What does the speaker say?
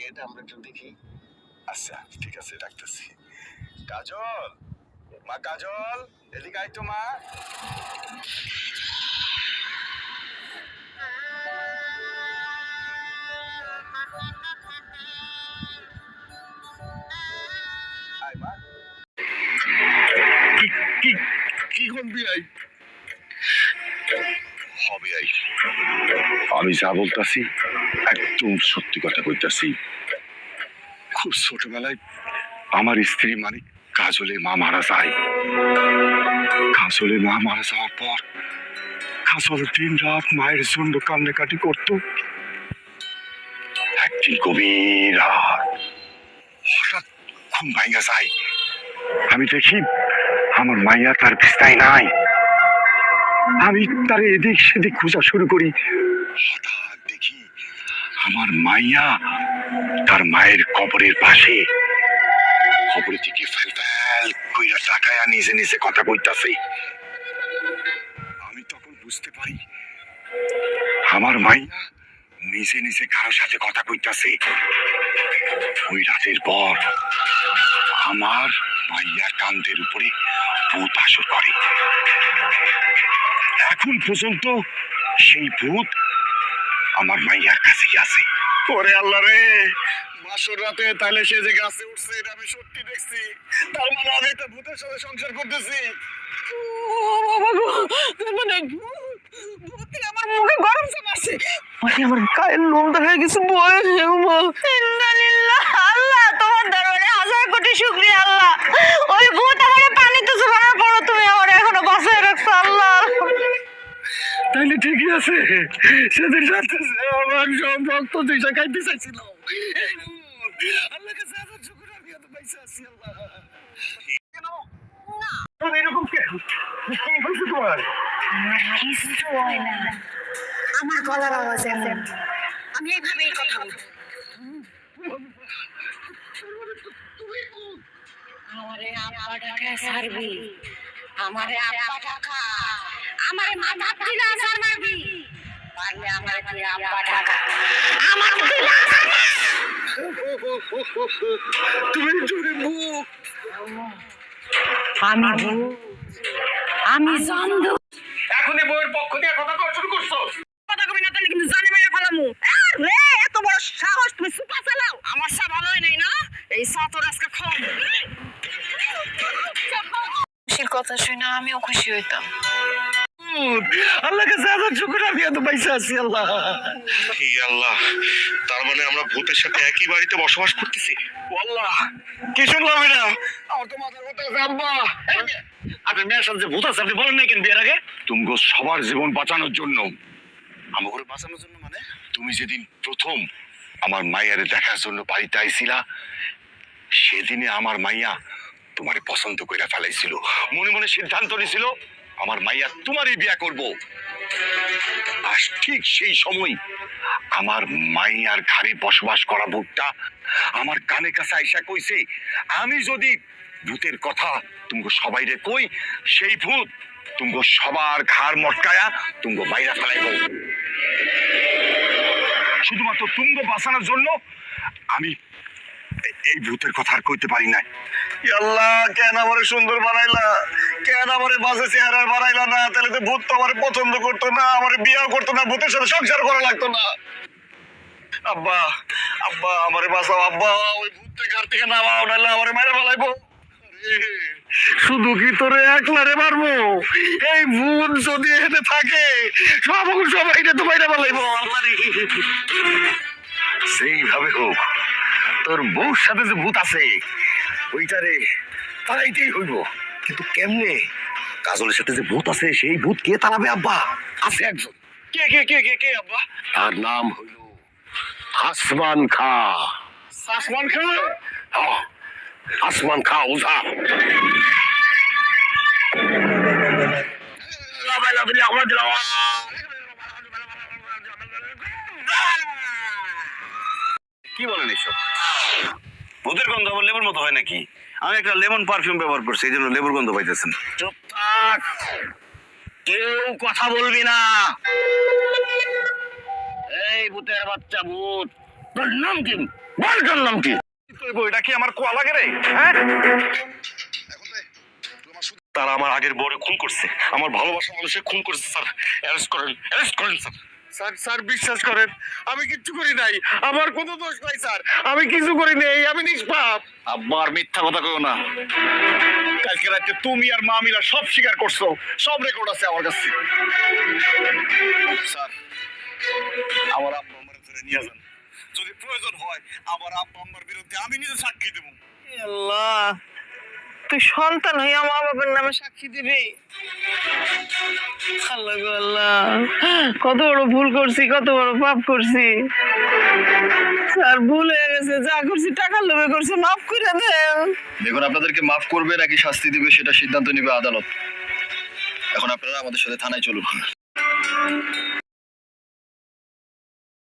এটা আমরা একটু দেখি। আচ্ছা ঠিক আছে, ডাকতেছি। কাজল, মা কাজল, এদিকে আয় তো মা। কি করবি আই? হবে আই, আমি যা বলতাছি একদম সত্যি কথা কইতাছি। খুব ছোটবেলায় আমার স্ত্রী মানে কাজলের মা মারা যায়। কাজলের মা মারা যাওয়ার পর কাজল দিন রাত মায়ের জন্য কান্নাকাটি করতো। একদিন গভীর রাত হঠাৎ ঘুম ভাঙা যায়। আমি দেখি আমার মাইয়া তার বিছানায় নাই। আমি তার এদিক সেদিক খোঁজা শুরু করি। হঠাৎ দেখি আমার মাইয়া তার মায়ের কবরের পাশে, কবরের দিকে ফেল ফেল কইরা তাকায়া নিজে নিজে কথা কইতাছে। আমি তখন বুঝতে পারি আমার মাইয়া নিজে নিজে কারোর সাথে কথা কইতাছে। ওই রাতের পর আমার মাইয়ার কান্দের উপরে ভূত আসর করে। এখন পর্যন্ত সেই ভূত আমার মাইয়ার কাছেই আছে। ওরে আল্লাহ রে, বাসর রাতে তাহলে সে যে গাছে উঠছে এটা আমি সত্যি দেখছি। তার মানে আমি একটা ভূতের সাথে সংসার করতেছি। ও বাবা গো, তার মানে ভূতে আমার মুখে গরম চাপাচ্ছে। মানে আমার গায়ের লোমটা হয়ে গেছে বয়। ইন্নালিল্লাহ, আল্লাহ তোমার দরবারে হাজার কোটি শুকরিয়া আল্লাহ। ওই ভূত আমারে পানিতে চুবানোর পর তুমি আমার এখনো বাঁচায় রাখছো আল্লাহ। তাইলে ঠিকই আছে, সেদিন রাতে আমার সব রক্ত দিশা খাইতে চাইছিল। আল্লাহ কাছে হাজার শুকর, আমি এত পয়সা আছি আল্লাহ। এরকম কেন? কি হয়েছে তোমার? আমার কিছু হয় না, আমার গলার আওয়াজ এমন, আমি এইভাবেই কথা বলবো। আমারে আব্বা ডাকা ছাড়বি, আমারে আব্বা ডাকা, আমারে মাথা তুলে আসার মারবি, পারলে আমারে তুই আব্বা ডাকা, আমার তুই তুমি জোরে মুখ। আমি ভূত, আমি জন্ডু। এখনই বউয়ের পক্ষ দিয়ে কথা কওয়া শুরু করছো? কথা কবি না তাহলে কিন্তু জানি মাইরা ফেলামু। রে এত বড় সাহস, তুমি সুপা চালাও? আমার সব ভালো হয় নাই না, এই সাতর আজকে খাওয়াবো। খুশির কথা শুনে আমিও খুশি হইতাম। আল্লাহ কাছে হাজার শুকর, আমি এত পয়সা আছি আল্লাহ। হে আল্লাহ, তার মানে আমরা ভূতের সাথে একই বাড়িতে বসবাস করতেছি। আল্লাহ, কি শুনলাম এটা? আমার তো মাথার কথা আছে আব্বা। আপনার মেয়ের সাথে যে ভূত আছে আপনি বলেন নাই কেন বিয়ের আগে? তুমি সবার জীবন বাঁচানোর জন্য। আমাকে বাঁচানোর জন্য মানে? তুমি যেদিন প্রথম আমার মাইয়ারে দেখার জন্য বাড়িতে আইছিলা, সেদিনে আমার মাইয়া তোমারে পছন্দ করে ফেলাইছিল। মনে মনে সিদ্ধান্ত নিছিল আমার মাইয়া তোমারই বিয়া করব। আর ঠিক সেই সময় আমার মাইয়ার ঘরে বসবাস করা ভূতটা আমার কানে কাছে আইসা কইছে, আমি যদি ভূতের কথা তুমগো সবাইরে কই, সেই ভূত তুমগো সবার ঘাড় মটকায়া তুমগো বাইরা ফেলাইব। শুধুমাত্র তুমগো বাঁচানোর জন্য আমি এই ভূতের কথা আর কইতে পারি নাই। আল্লাহ, কেন আমারে সুন্দর বানাইলা? কেন আমারে বাজে চেহারা বানাইলা না? তাহলে তো ভূত তো আমারে পছন্দ করতো না, আমারে বিয়েও করতো না, ভূতের সাথে সংসার করা লাগতো না। আব্বা, আব্বা আমারে বাঁচাও আব্বা, ওই ভূতটা ঘর থেকে নামাও, নাহলে আমারে মেরে ফেলাইবো। শুধু কি তোরে একলারে মারবো? এই ভূত যদি এখানে থাকে সবাই তো বাইরে ফেলাইবো। আল্লাহ রে, সেইভাবে হোক তোর বউর সাথে যে ভূত আছে ওইটারে তাড়াইতেই হইব। কিন্তু কেমনে? কাজলের সাথে যে ভূত আছে সেই ভূত কে তাড়াবে আব্বা? আছে একজন। কে কে কে কে কে আব্বা? তার নাম হইল আসমান খা। আসমান খা? হ্যাঁ, আসমান খা ওঝা। কি বলেন এসব? ভূতের গন্ধ আবার লেবুর মতো হয় নাকি? আমি একটা লেমন পারফিউম ব্যবহার করছি, এই জন্য লেবুর গন্ধ পাইতেছেন। চুপ থাক, কেউ কথা বলবি না। এই ভূতের বাচ্চা ভূত, তোর নাম কি? বল তোর নাম কি? এটা কি আমার কোয়া লাগে রে? হ্যাঁ, তারা আমার আগের বউরে খুন করছে, আমার ভালোবাসা মানুষের খুন করছে স্যার। অ্যারেস্ট করেন, অ্যারেস্ট করেন স্যার। স্যার স্যার বিশ্বাস করেন, আমি কিচ্ছু করি নাই, আমার কোনো দোষ নাই স্যার, আমি কিছু করি নাই, আমি নিষ্পাপ। আব্বার মিথ্যা কথা কইও না। কালকে রাতে তুমি আর মা মিলা সব স্বীকার করছো, সব রেকর্ড আছে আমার কাছে। স্যার, আমার আব্বা আম্মার ধরে নিয়ে যান, যদি প্রয়োজন হয় আমার আব্বা আম্মার বিরুদ্ধে আমি নিজে সাক্ষী দেবো। আল্লাহ, তুই সন্তান হইয়া মা বাবার নামে সাক্ষী দিবি? আল্লাহ গো আল্লাহ, কত বড় ভুল করছি, কত বড় পাপ করছি। স্যার ভুল হয়ে গেছে, যা করছি টাকার লোভে করছি, মাফ করে দেন। দেখুন, আপনাদেরকে মাফ করবে নাকি শাস্তি দিবে সেটা সিদ্ধান্ত নেবে আদালত। এখন আপনারা আমাদের সাথে থানায় চলুন।